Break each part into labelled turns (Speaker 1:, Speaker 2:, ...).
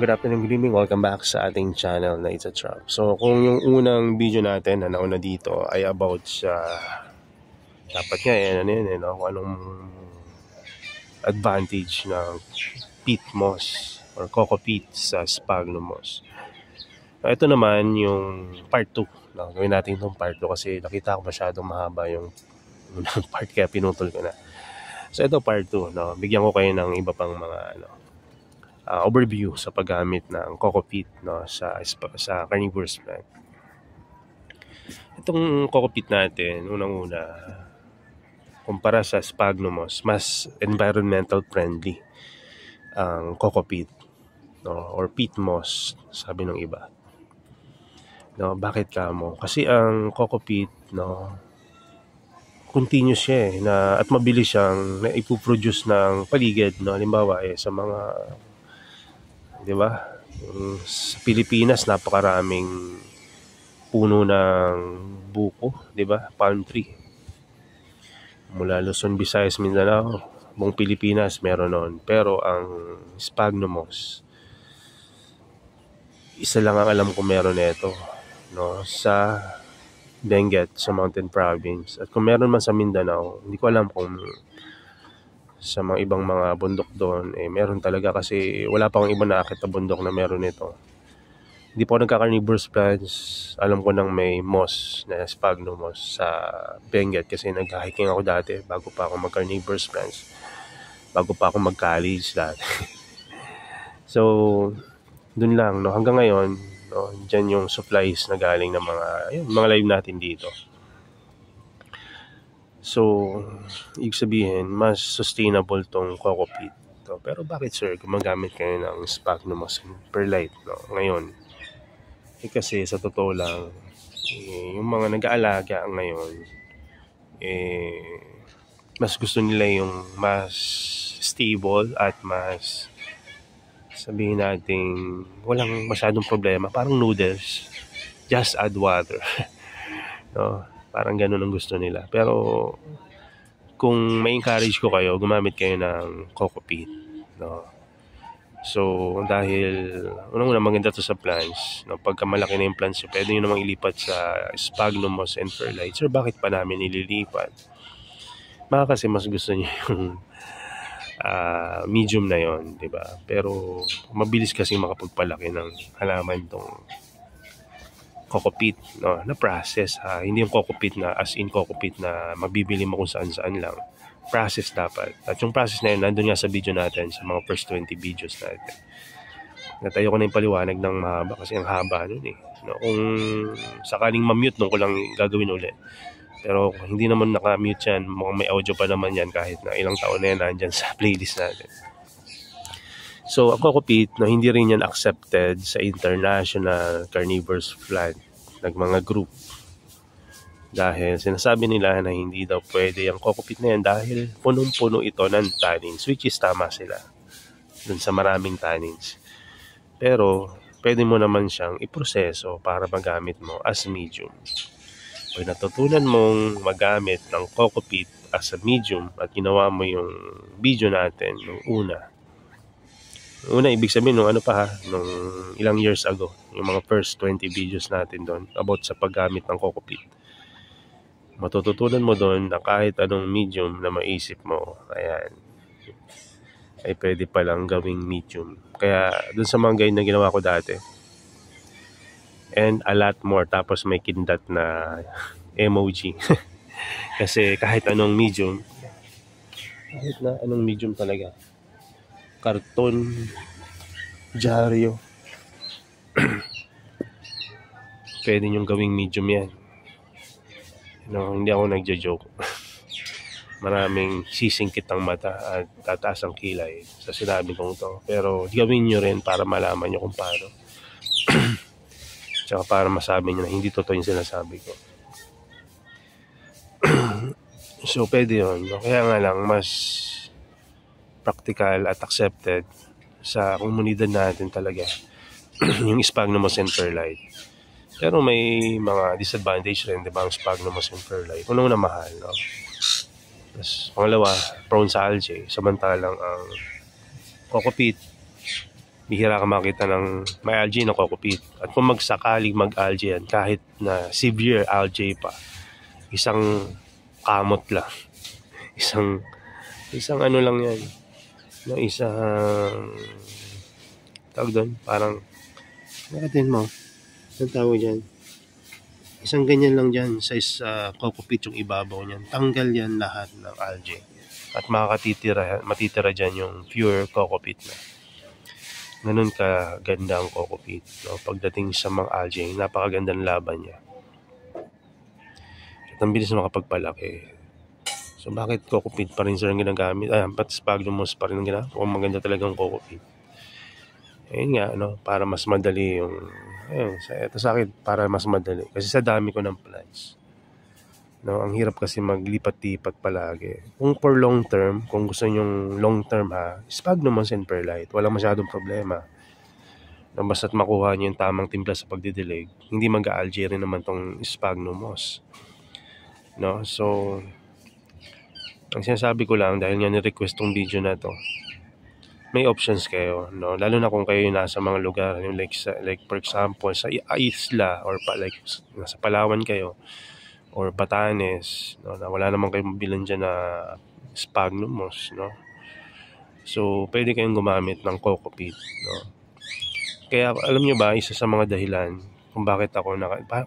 Speaker 1: good afternoon, welcome back sa ating channel na It's a Trap. So kung yung unang video natin na nauna dito ay about sa dapat nga kung anong advantage ng peat moss or coco peat sa sphagnum moss. Ito naman yung part 2. Gawin natin itong part 2 kasi nakita ko masyadong mahaba yung unang part kaya pinutol ko na. So ito part 2, bigyan ko kayo ng iba pang mga overview sa paggamit ng coco peat sa carnivorous plant. Itong coco peat natin, unang-una, kumpara sa sphagnum moss, mas environmental friendly ang coco peat or peat moss, sabi ng iba. Bakit kamo? Kasi ang coco peat, continuous siya at mabilis siyang ipoproduce ng paligid, halimbawa sa mga, di ba? Sa Pilipinas napakaraming puno ng buko, di ba? Palm tree. Mula Luzon, Visayas, Mindanao, buong Pilipinas meron nun. Pero ang sphagnum moss, isa lang ang alam ko meron nito, sa Benguet, sa Mountain Province. At kung meron man sa Mindanao, hindi ko alam kung sa mga ibang mga bundok doon, meron talaga kasi wala pa akong iba nakakit na bundok na meron ito. Hindi po nagka-carnivorous plants. Alam ko nang may moss na sphagnum moss sa Benguet kasi nag-hiking ako dati bago pa ako mag-carnivorous plants. Bago pa ako mag-college dati. So, dun lang, hanggang ngayon, dyan yung supplies na galing ng mga live natin dito. So, ibig sabihin, mas sustainable tong coco peat. Pero bakit sir, gumagamit kayo ng sphagnum moss perlite ngayon? Kasi sa totoo lang, yung mga nag-aalaga ngayon, mas gusto nila yung mas stable at mas, sabihin natin, walang masyadong problema. Parang noodles, just add water. Parang ganun ang gusto nila. Pero kung may encourage ko kayo, gumamit kayo ng coco peat. So, dahil unang-una maganda to sa plants, pagka malaki na yung plants, pwede nyo namang ilipat sa sphagnum moss and perlite. Sir, bakit pa namin ililipat? Baka kasi mas gusto nyo yung medium na yon, di ba? Pero mabilis kasi makapagpalaki ng halaman tong coco peat, na process, hindi yung coco peat na as in coco peat na mabibili mo kung saan-saan lang. Process dapat. At yung process na yun, nandun nga sa video natin, sa mga first 20 videos natin. Natayo ko na yung paliwanag ng mahaba kasi ang haba nun kung sakaling ma-mute ko lang gagawin ulit. Pero hindi naman naka-mute yan, mukhang may audio pa naman yan kahit na ilang taon na yan nandyan sa playlist natin. So, ang coco peat, hindi rin yan accepted sa international carnivorous plant ng mga group. Dahil sinasabi nila na hindi daw pwede ang coco peat na yan dahil punong-puno ito ng tannins, which is tama sila dun sa maraming tannins. Pero pwede mo naman siyang iproseso para magamit mo as medium. Pag natutunan mong magamit ng coco peat as a medium at ginawa mo yung video natin nung una, ibig sabihin nung nung ilang years ago, yung mga first 20 videos natin doon about sa paggamit ng coco peat. Matututunan mo doon na kahit anong medium na maisip mo, ay pwede palang gawing medium. Kaya doon sa mga ganyan na ginawa ko dati, and a lot more, tapos may kindat na emoji. Kasi kahit anong medium, talaga, karton, dyaryo, pwede nyong gawing medium yan. Hindi ako nagja-joke. Maraming sisingkit ang mata at tataas ang kilay sa sinabi kong to. Pero gawin nyo rin para malaman nyo kung paano. Tsaka para masabi nyo na hindi totoo yung sinasabi ko. So, pwede yun. Kaya nga lang, mas practical at accepted sa komunidad natin talaga yung sphagnum moss and perlite. Pero may mga disadvantage rin, di ba, ang sphagnum moss and perlite. Unang-una mahal, Tapos, pangalawa, prone sa algae. Samantalang ang coco peat, bihira ka makita ng may algae na kokopit. At kung magsakaling mag-algae yan, kahit na severe algae pa, isang kamot lang. Isang ano lang yan. No, isang tawag doon, parang natin mo. Ang tawag dyan. Isang ganyan lang dyan sa kokopit yung ibabaw niyan. Tanggal yan lahat ng algae. At matitira dyan yung pure kokopit na. Ganun ka ganda ang kokopit. No? Pagdating sa mga algae, napakaganda ng laban niya. At ang bilis na makapagpalaki. So bakit kokopit pa rin sir ang ginagamit? Ba't sphagnum moss pa rin ang ginagamit? Kung maganda talagang kokopit. Ayun nga, no? Para mas madali yung... Ayun, ito sa akin, para mas madali. Kasi sa dami ko ng plants. No? Ang hirap kasi maglipat-lipat palagi. Kung for long term, kung gusto nyong long term sphagnum moss and perlite. Walang masyadong problema. No? Basta't makuha nyo yung tamang timpla sa pagdidilig, hindi mag-algae rin naman tong sphagnum moss. No? So... ang sinasabi ko lang, dahil nga ni-request tong video na to, may options kayo, no? Lalo na kung kayo nasa mga lugar, like for example, sa isla, or like nasa Palawan kayo, or Batanes, no? Na wala naman kayong mabilan dyan na sphagnum moss, no? So, pwede kayong gumamit ng kokopit, no? Kaya, alam nyo ba, isa sa mga dahilan kung bakit ako,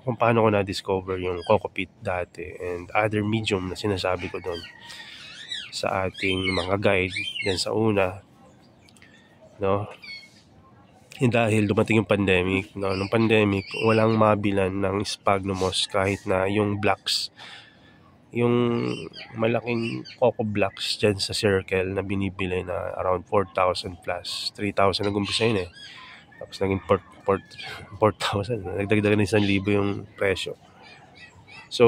Speaker 1: kung paano ko na-discover yung kokopit dati and other medium na sinasabi ko doon sa ating mga guide yan sa una, no? Dahil dumating yung pandemic, no? Nung pandemic, walang mabilan ng sphagnum moss kahit na yung blocks, yung malaking coco blocks dyan sa circle na binibili na around 4,000 plus 3,000 nag-umpisa yun tapos naging 4,000, nagdagdagan ng 1,000 yung presyo. So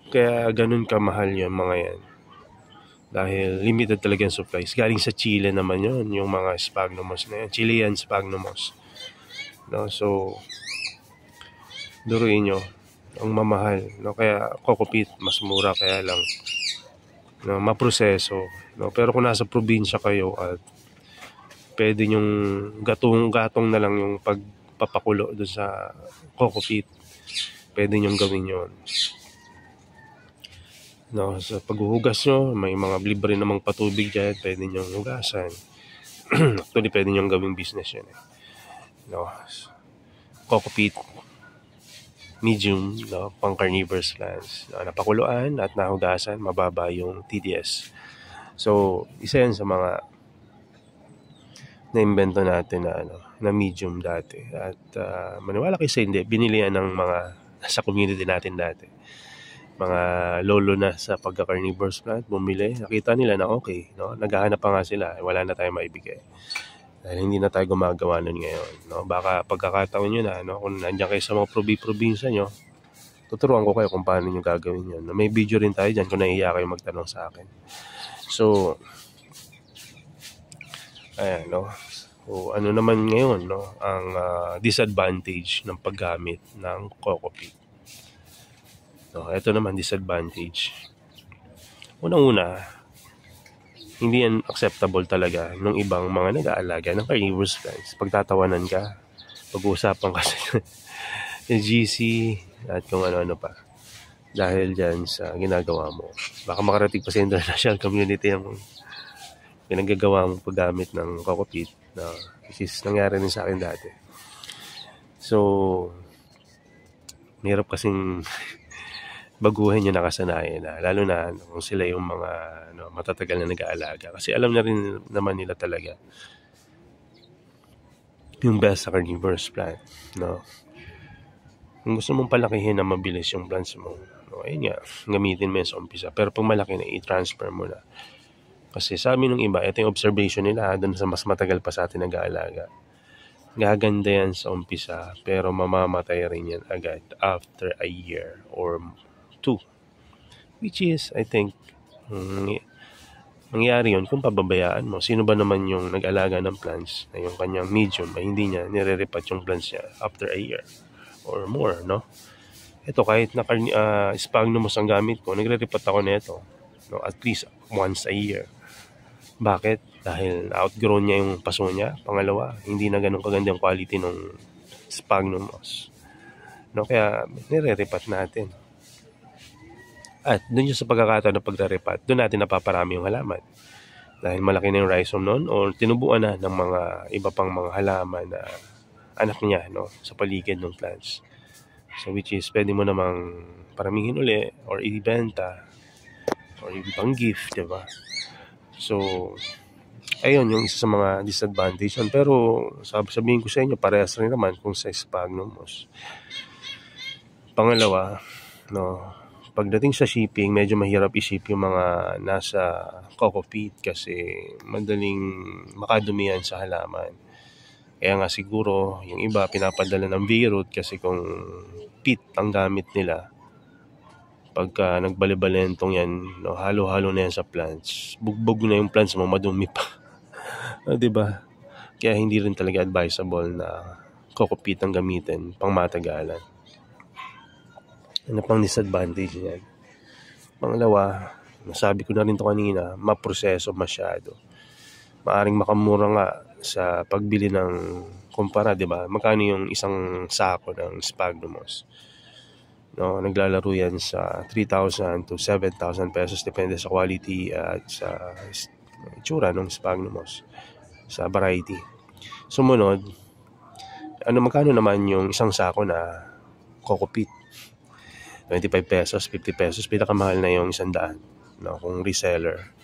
Speaker 1: kaya ganun kamahal yung mga yan dahil limited talaga yung supplies. Galing sa Chile naman yun, yung mga sphagnum moss na yan. Chilean sphagnum moss. No? So, duruin nyo, ang mamahal. No? Kaya kokopit, mas mura, kaya lang no, maproseso. No? Pero kung nasa probinsya kayo at pwede nyong gatong na lang yung pagpapakulo doon sa kokopit, pwede nyong gawin yon. No, sa paghuhugas nyo, may mga libre namang patubig dyan, pwede nyong hugasan. Actually, pwede nyong gawing business yun. No, kokopit, medium, no, pang carnivorous plants. No, napakuluan at nahugasan, mababa yung TDS. So, isa yan sa mga na-invento natin na medium dati. At maniwala kayo sa hindi, binili yan ng mga sa community natin dati. Mga lolo na sa pagka-carnivorous plant, bumili, nakita nila na okay, no? Naghahanap pa nga sila, wala na tayong maibigay. Dahil hindi na tayo gumagawa nun ngayon, no? Baka pagkakataon nyo na, no? Kung nandiyan kayo sa mga probinsya nyo, tuturuan ko kayo kung paano nyo gagawin yun. May video rin tayo dyan kung nahiya kayo magtanong sa akin. So, ayan, no? So, ano naman ngayon, no? Ang disadvantage ng paggamit ng kokopit. No, ito naman disadvantage. Unang-una, hindi yan acceptable talaga ng ibang mga nag-aalaga ng carnivorous plants. Pagtatawanan ka, pag-uusapan ka sa GC at kung ano-ano pa. Dahil dyan sa ginagawa mo. Baka makarating pa sa international community ang pinagagawa mong paggamit ng kokopit. No, which is nangyari din sa akin dati. So, mahirap kasing baguhin yung nakasanayan na, lalo na kung sila yung mga matatagal na nag-aalaga. Kasi alam na rin naman nila talaga yung best sa carnivorous plant. No? Kung gusto mong palakihin na mabilis yung plants mo, no, ayun nga, gamitin mo yan sa umpisa. Pero pag malaki na, i-transfer mo na. Kasi sa amin ng iba, ito yung observation nila doon sa mas matagal pa sa atin nag-aalaga. Gaganda yan sa umpisa, pero mamamatay rin yan agad after a year or 2, which is, I think, mangyari yun kung pababayaan mo. Sino ba naman yung nag-alaga ng plants na yung kanyang medium ay hindi niya nire-repat yung plants niya after a year or more, no? Ito, kahit na sphagnum moss ang gamit ko, nagre-repat ako nito, no? At least once a year. Bakit? Dahil outgrown niya yung paso niya. Pangalawa, hindi na ganun kaganda yung quality ng sphagnum moss. No, kaya nire-repat natin. At dun yung sa pagkakataon ng pagre-repat, doon natin napaparami yung halaman. Dahil malaki na yung rhizome noon o tinubuan na ng mga iba pang mga halaman na anak niya, no, sa paligid ng plants. So which is pwede mo namang paramihin uli or ibenta or ibang gift, diba? So ayun yung isa sa mga disadvantage. Pero sabihin ko sa inyo, parehas rin naman kung sa sphagnum moss. Pangalawa, no, pagdating sa shipping, medyo mahirap i-ship yung mga nasa coco peat kasi madaling makadumi yan sa halaman. Kaya nga siguro yung iba pinapadala ng V-root kasi kung peat ang gamit nila, pagka nagbalibalentong yan, no, halo-halo na yan sa plants. Bugbog na yung plants mo, madumi pa. Diba? Kaya hindi rin talaga advisable na coco peat ang gamitin pang matagalan. Ano pang disadvantage niyan? Pangalawa, nasabi ko na rin to kanina, maproseso masyado. Maaring makamura nga sa pagbili ng kumpara, di ba? Magkano yung isang sako ng sphagnum moss? No, naglalaro yan sa 3,000 to 7,000 pesos depende sa quality at sa itsura ng sphagnum moss, sa variety. Sumunod, magkano naman yung isang sako na coco peat? 25 pesos, 50 pesos, pinakamahal na yung 100, no, kung reseller.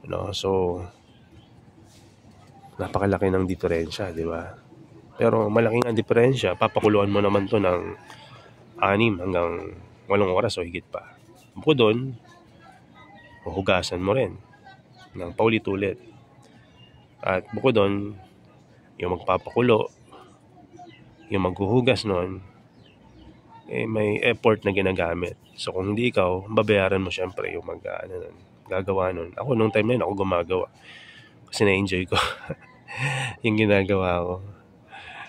Speaker 1: No, so napakalaki ng diferensya, di ba? Pero malaking ang diferensya, papakuluan mo naman to ng 6 hanggang 8 oras o higit pa. Bukod doon, hugasan mo rin ng paulit-ulit. At bukod doon, yung magpapakulo, yung maghuhugas nun, may effort na ginagamit. So kung hindi ikaw, babayaran mo syempre yung gagawa nun. Ako nung time na yun, ako gumagawa. Kasi na-enjoy ko yung ginagawa ko.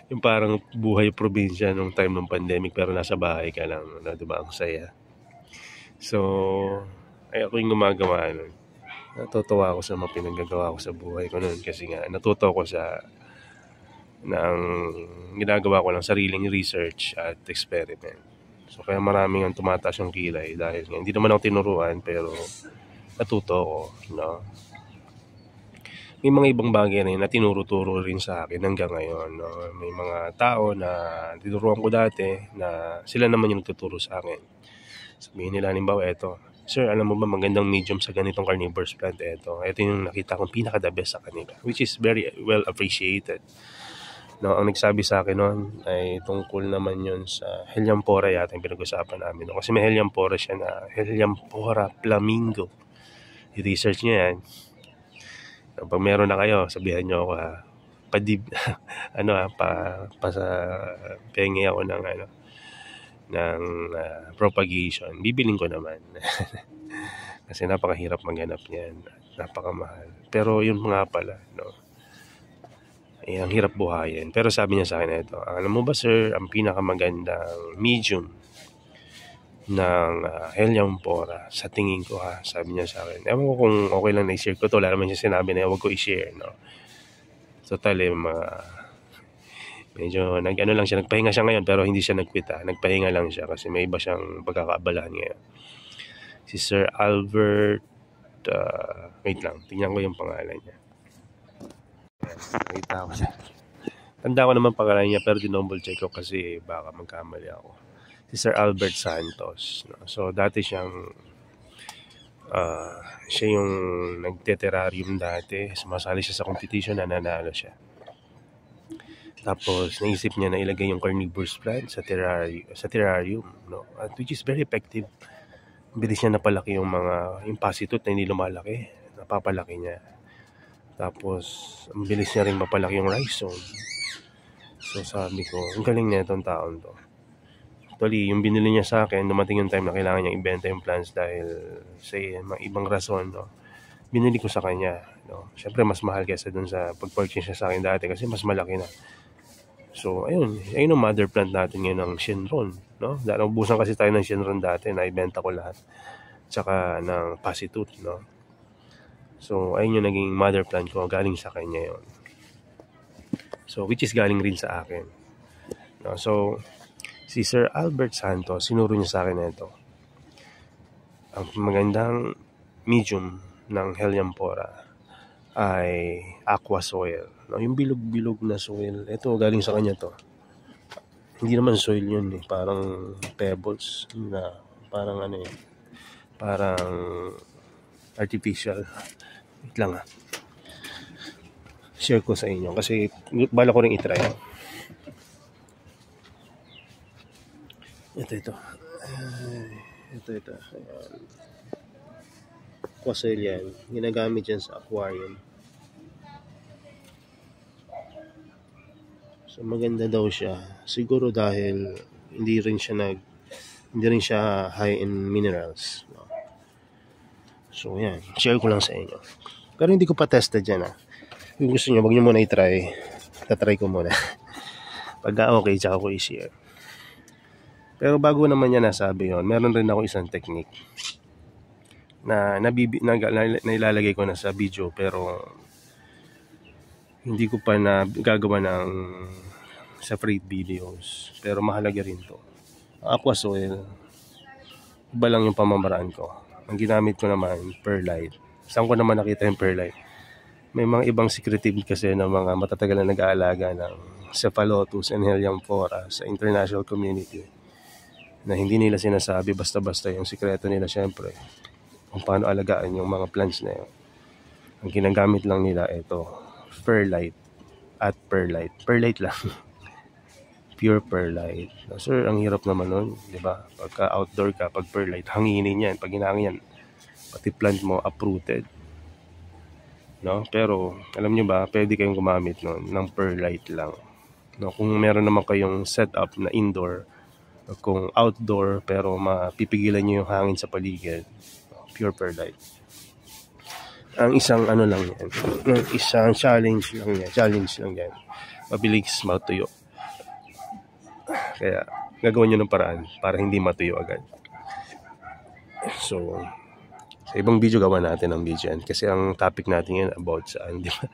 Speaker 1: Yung parang buhay probinsya nung time ng pandemic pero nasa bahay ka lang. No? Diba? Ang saya. So, ay ako yung gumagawa nun. Natutuwa ako sa mga pinagagawa ko sa buhay ko nun. Kasi nga, natuto ko sa ginagawa ko lang sariling research at experiment. So kaya maraming ang tumataas yung kilay dahil hindi naman ako tinuruan pero natuto ko, no. May mga ibang bagay rin na tinuro-turo rin sa akin hanggang ngayon, no. May mga tao na tinuruan ko dati na sila naman yung nagtuturo sa akin. Sabihin nila, halimbawa, eto, sir, alam mo ba magandang medium sa ganitong carnivorous plant? Ito yung nakita kong pinaka-the best sa kanila, which is very well appreciated. No, ang nagsabi sa akin noon ay tungkol naman yun sa Helianthera yata yung pinag-usapan namin. No? Kasi may Helianthera siya na Helianthera flamingo. I-research nyo yan. Pag meron na kayo, sabihan nyo ako sa pengi ako ng propagation. Bibiling ko naman. Kasi napakahirap maghanap niyan. Napakamahal. Pero yun nga pala, no. Ang hirap buhayin. Pero sabi niya sa akin ito, alam mo ba sir, ang pinakamagandang medium ng Helianthera sa tingin ko sabi niya sa akin. Ewan ko kung okay lang na i-share ko to. Wala naman siya sinabi na huwag ko i-share, no. Total medyo lang siya, nagpahinga siya ngayon pero hindi siya nagquit. Nagpahinga lang siya kasi may iba siyang pagkakaabalahan ngayon. Si Sir Albert, wait lang, tingnan ko yung pangalan niya. Nakita ko siya. Tanda ko naman pangalan niya pero dinomble check ko kasi baka magkamali ako. Si Sir Albert Santos. No? So dati siya yung nagte-terrarium dati. Sumasali siya sa competition na nanalo siya. Tapos naisip niya na ilagay yung carnivorous plant sa terrarium. No? At which is very effective. Bilis niya napalaki yung pasitut na hindi lumalaki. Napapalaki niya. Tapos, ang bilis niya rin mapalaki yung rhizome. So, sabi ko, ang galing na itong taon to. Actually, yung binili niya sa akin, dumating yung time na kailangan niya ibenta yung plants dahil sa mga ibang rason, no. Binili ko sa kanya, no. Siyempre, mas mahal kaysa dun sa pag-purchase niya sa akin dati kasi mas malaki na. So, ayun ang mother plant natin ngayon ng Shenron, no. Dahil ubusan kasi tayo ng Shenron dati, na ibenta ko lahat. Tsaka ng pasitut, no. So, ayun yung naging mother plant ko. Galing sa kanya yon. So, which is galing rin sa akin. No? So, si Sir Albert Santos, sinuro niya sa akin na ito. Ang magandang medium ng Helianthera ay aqua soil. No? Yung bilog-bilog na soil. Ito, galing sa kanya to. Hindi naman soil yun eh. Parang pebbles na parang ano eh. Parang artificial. Wait lang ha. Share ko sa inyo kasi bala ko rin itry. Ito. Ito. Ayan. Aqua soil yan. Ginagamit yan sa aquarium. So maganda daw siya. Siguro dahil hindi rin siya high in minerals. No? So yan, share ko lang sa inyo. Pero hindi ko pa tested yan ha. Kung gusto nyo, wag nyo muna i-try. Tatry ko muna. Pagka okay, tsaka ko i-share. Pero bago naman yan nasabi yun, meron rin ako isang technique na nailalagay ko na sa video pero hindi ko pa na gagawa ng separate videos. Pero mahalaga rin to. Aqua soil, iba lang yung pamamaraan ko. Ang ginamit ko naman, perlite. Saan ko naman nakita yung perlite? May mga ibang secretive kasi na mga matatagal na nag-aalaga ng Cephalotus and Helianthera sa international community na hindi nila sinasabi basta-basta yung sikreto nila syempre kung paano alagaan yung mga plants na yun. Ang ginagamit lang nila ito, perlite at perlite. Perlite lang. Pure perlite. No, sir, ang hirap naman nun, di ba? Pagka outdoor ka, pag perlite, hanginin yan. Pag hinangin yan, pati plant mo uprooted. No? Pero alam nyo ba, pwede kayong gumamit nun ng perlite lang. No? Kung meron naman kayong setup na indoor, kung outdoor pero mapipigilan nyo yung hangin sa paligid, pure perlite. Ang isang ano lang yan, isang challenge lang yan. Mabilis matuyo. Kaya gagawin nyo ng paraan para hindi matuyo agad. So, sa ibang video gawa natin ang video yan. Kasi ang topic natin yan about saan, di ba?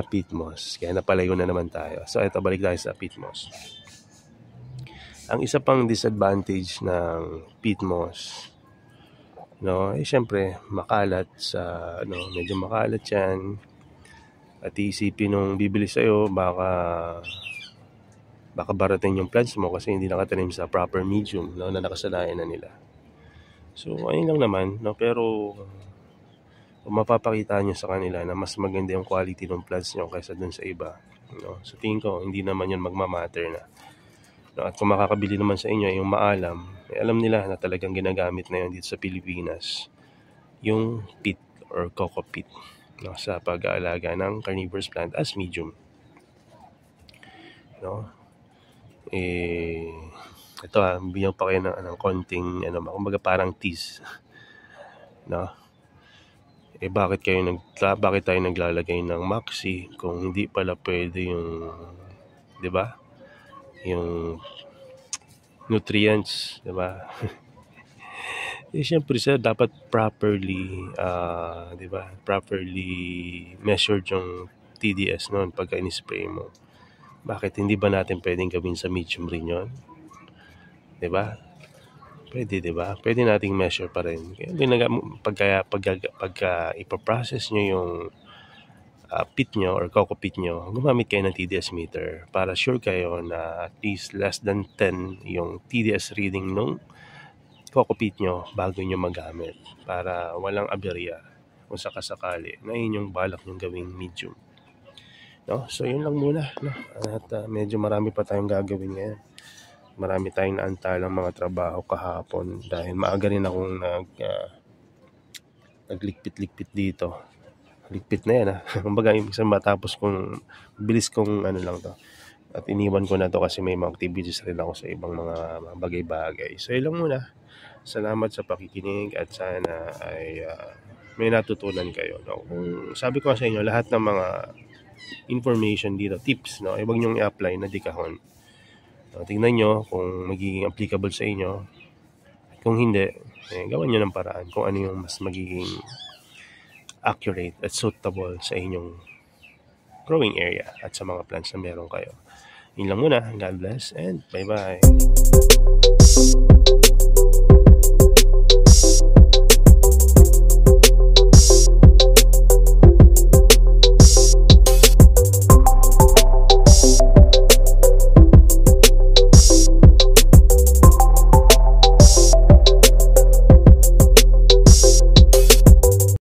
Speaker 1: Peat moss. Kaya napalayo na naman tayo. So, ito, balik tayo sa peat moss. Ang isa pang disadvantage ng peat moss, no, eh syempre, makalat sa, medyo makalat yan. At isipin nung bibili sa'yo, baka barating yung plants mo kasi hindi nakatanim sa proper medium, no, na nakasanayan na nila. So, ayun lang naman, no? Pero kung mapapakita nyo sa kanila na mas maganda yung quality ng plants nyo kaysa dun sa iba, no? So, tingin ko, hindi naman yun magmamatter na. No? At kung makakabili naman sa inyo yung maalam, alam nila na talagang ginagamit na yun dito sa Pilipinas, yung peat or coco peat, no? Sa pag-aalaga ng carnivorous plant as medium. No? Ito bigyan pa kayo ng konting kumbaga parang tease, no? Bakit tayo naglalagay ng Maxi kung hindi pala pwede yung, 'di ba? Yung nutrients, 'di ba? Syempre sir, dapat properly 'di ba? Properly measured yung TDS noon pagka in-spray mo. Bakit hindi ba natin pwedeng gawin sa medium rin 'yon? 'Di ba? Pwede, 'di ba? Pwede nating measure pa rin. Kaya pagka ipaprocess nyo yung peat nyo or coco peat nyo, gumamit kayo ng TDS meter para sure kayo na at least less than 10 yung TDS reading nung coco peat nyo bago nyo magamit para walang aberya kung sakasakali na yun yung balak nyong gawing medium. No? So, yun lang muna. No? At medyo marami pa tayong gagawin ngayon. Marami tayong naantalang mga trabaho kahapon dahil maaga rin akong naglikpit-likpit dito. Likpit na yan kumbaga isang matapos kong bilis kong lang to. At iniwan ko na to kasi may mga activities rin ako sa ibang mga bagay-bagay. So, yun lang muna. Salamat sa pakikinig at sana ay may natutunan kayo. No? Kung sabi ko sa inyo, lahat ng mga information dito, tips, no? Huwag nyong i-apply na dikahon. Tingnan nyo kung magiging applicable sa inyo. Kung hindi, gawan nyo ng paraan kung ano yung mas magiging accurate at suitable sa inyong growing area at sa mga plants na meron kayo. Yun lang muna. God bless and bye-bye.